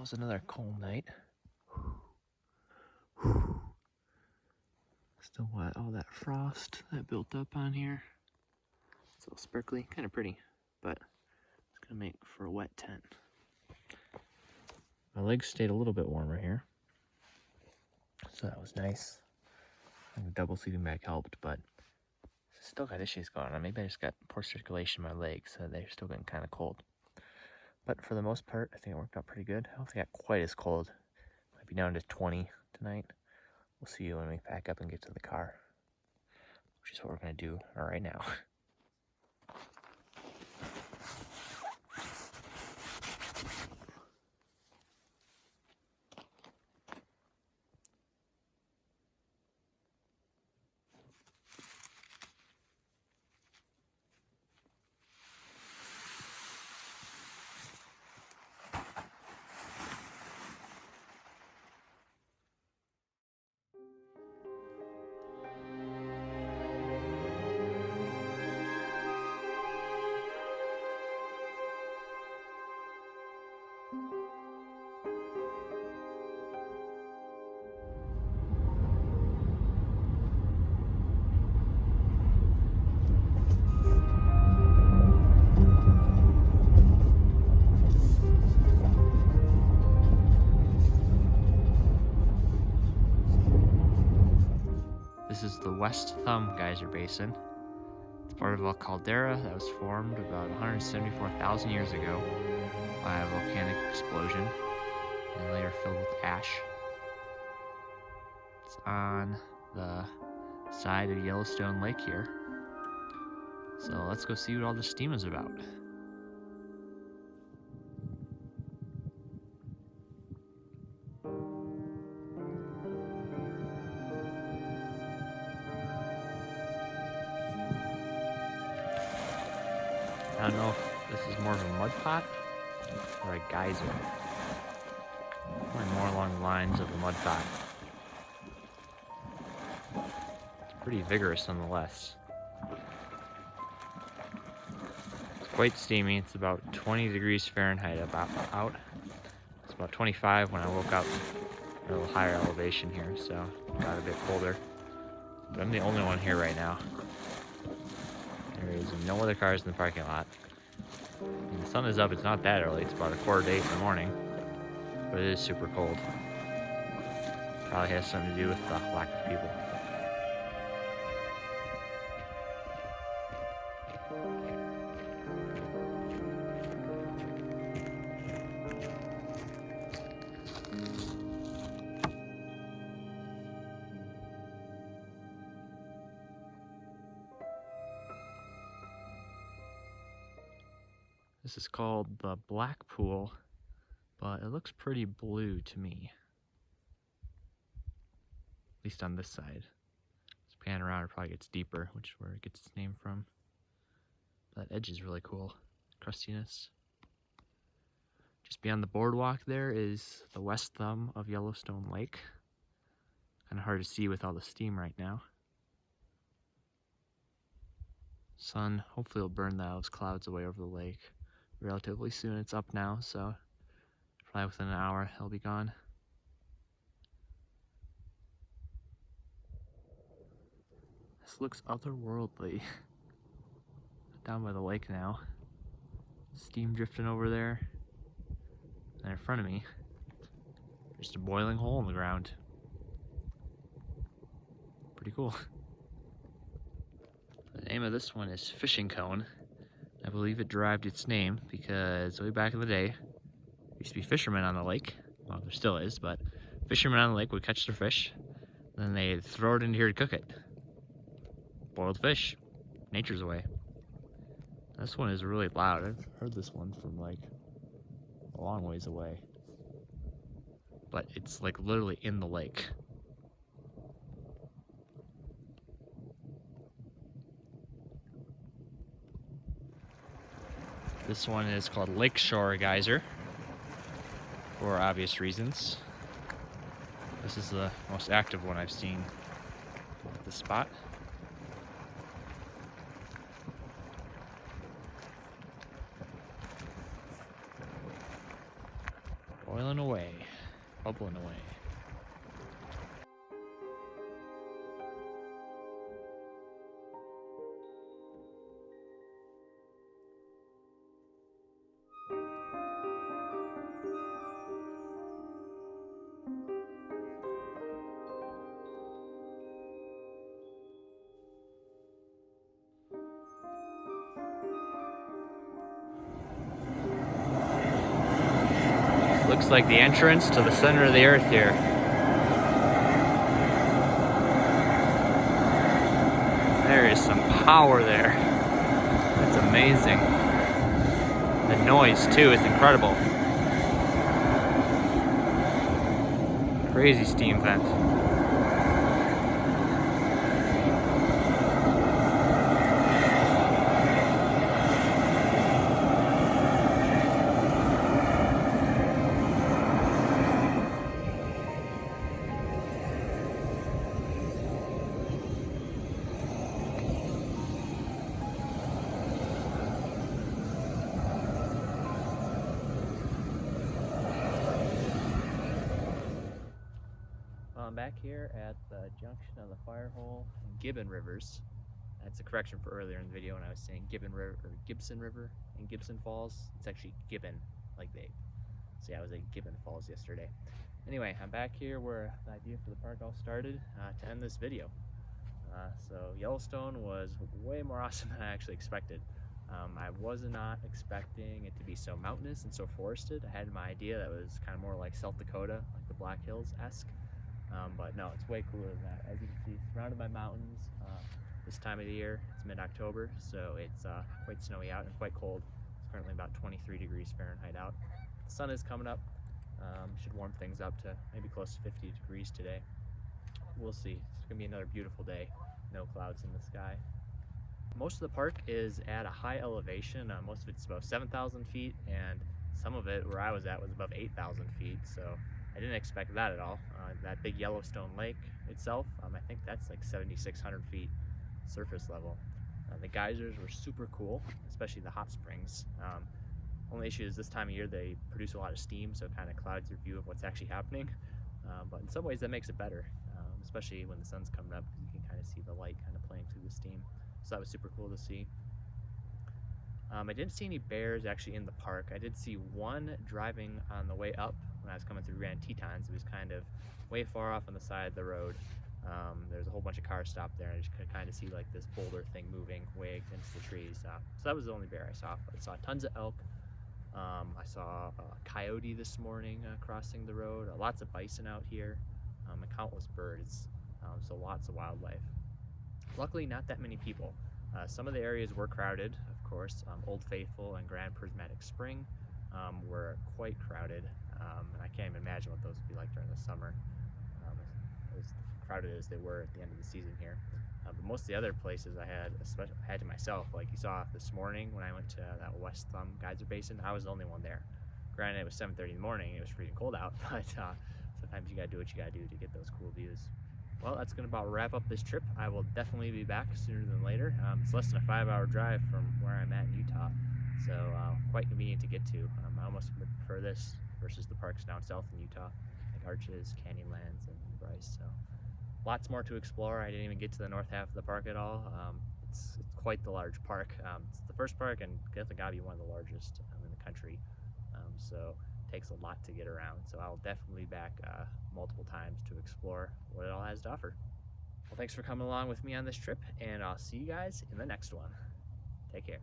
was another cold night. Still wet, all that frost that built up on here. It's a little sparkly, kind of pretty, but it's gonna make for a wet tent. My legs stayed a little bit warmer here, so that was nice. I think the double sleeping bag helped, but still got issues going on. Maybe I just got poor circulation in my legs, so they're still getting kind of cold. But for the most part, I think it worked out pretty good. I don't think it got quite as cold. Might be down to 20 tonight. We'll see you when we pack up and get to the car, which is what we're gonna do right now. This is the West Thumb Geyser Basin. It's part of a caldera that was formed about 174,000 years ago by a volcanic explosion and later filled with ash. It's on the side of Yellowstone Lake here. So let's go see what all the steam is about. I don't know if this is more of a mud pot or a geyser. Probably more along the lines of a mud pot. It's pretty vigorous nonetheless. It's quite steamy. It's about 20 degrees Fahrenheit out. It's about 25 when I woke up. A little higher elevation here, so it got a bit colder. But I'm the only one here right now. There is no other cars in the parking lot. And the sun is up, it's not that early, it's about 7:45 in the morning, but it is super cold. Probably has something to do with the lack of people. This is called the Black Pool, but it looks pretty blue to me. At least on this side. Let's pan around, it probably gets deeper, which is where it gets its name from. That edge is really cool. Crustiness. Just beyond the boardwalk there is the West Thumb of Yellowstone Lake. Kind of hard to see with all the steam right now. Sun hopefully will burn those clouds away over the lake relatively soon. It's up now, so probably within an hour it'll be gone. This looks otherworldly. Down by the lake now. Steam drifting over there. And in front of me, just a boiling hole in the ground. Pretty cool. The name of this one is Fishing Cone. I believe it derived its name because way back in the day, there used to be fishermen on the lake. Well, there still is, but fishermen on the lake would catch their fish, then they'd throw it into here to cook it. Boiled fish, nature's way. This one is really loud. I've heard this one from like a long ways away, but it's like literally in the lake. This one is called Lakeshore Geyser, for obvious reasons. This is the most active one I've seen at this spot. Boiling away, bubbling away. Looks like the entrance to the center of the earth here. There is some power there. That's amazing. The noise too is incredible. Crazy steam vent. I'm back here at the junction of the Firehole and Gibbon Rivers. That's a correction for earlier in the video when I was saying Gibbon River or Gibson River in Gibson Falls. It's actually Gibbon, like the ape. So yeah, I was at Gibbon Falls yesterday. Anyway, I'm back here where the idea for the park all started to end this video. So Yellowstone was way more awesome than I actually expected. I was not expecting it to be so mountainous and so forested. I had my idea that was kind of more like South Dakota, like the Black Hills-esque. But no, it's way cooler than that. As you can see, surrounded by mountains. This time of the year, it's mid-October, so it's quite snowy out and quite cold. It's currently about 23 degrees Fahrenheit out. The sun is coming up. Should warm things up to maybe close to 50 degrees today. We'll see. It's gonna be another beautiful day. No clouds in the sky. Most of the park is at a high elevation. Most of it's above 7,000 feet, and some of it where I was at was above 8,000 feet. So I didn't expect that at all. That big Yellowstone lake itself, I think that's like 7,600 feet surface level. The geysers were super cool, especially the hot springs. Only issue is this time of year they produce a lot of steam, so it kind of clouds your view of what's actually happening. But in some ways that makes it better, especially when the sun's coming up, because you can kind of see the light kind of playing through the steam. So that was super cool to see. I didn't see any bears actually in the park. I did see one driving on the way up when I was coming through Grand Tetons. It was kind of way far off on the side of the road. There's a whole bunch of cars stopped there, and I just could kind of see like this boulder thing moving way against the trees. So that was the only bear I saw. But I saw tons of elk. I saw a coyote this morning crossing the road. Lots of bison out here, and countless birds. So lots of wildlife. Luckily, not that many people. Some of the areas were crowded, of course. Old Faithful and Grand Prismatic Spring were quite crowded, and I can't even imagine what those would be like during the summer, as crowded as they were at the end of the season here. But most of the other places I had to myself. Like you saw this morning when I went to that West Thumb Geyser Basin, I was the only one there. Granted, it was 7:30 in the morning, it was freezing cold out, but sometimes you gotta do what you gotta do to get those cool views. Well, that's going to about wrap up this trip. I will definitely be back sooner than later. It's less than a 5-hour drive from where I'm at in Utah, so quite convenient to get to. I almost prefer this versus the parks down south in Utah, like Arches, Canyonlands, and Bryce. So lots more to explore. I didn't even get to the north half of the park at all. It's quite the large park. It's the first park and definitely got to be one of the largest in the country. So takes a lot to get around, so I'll definitely be back multiple times to explore what it all has to offer. Well, thanks for coming along with me on this trip, and I'll see you guys in the next one. Take care.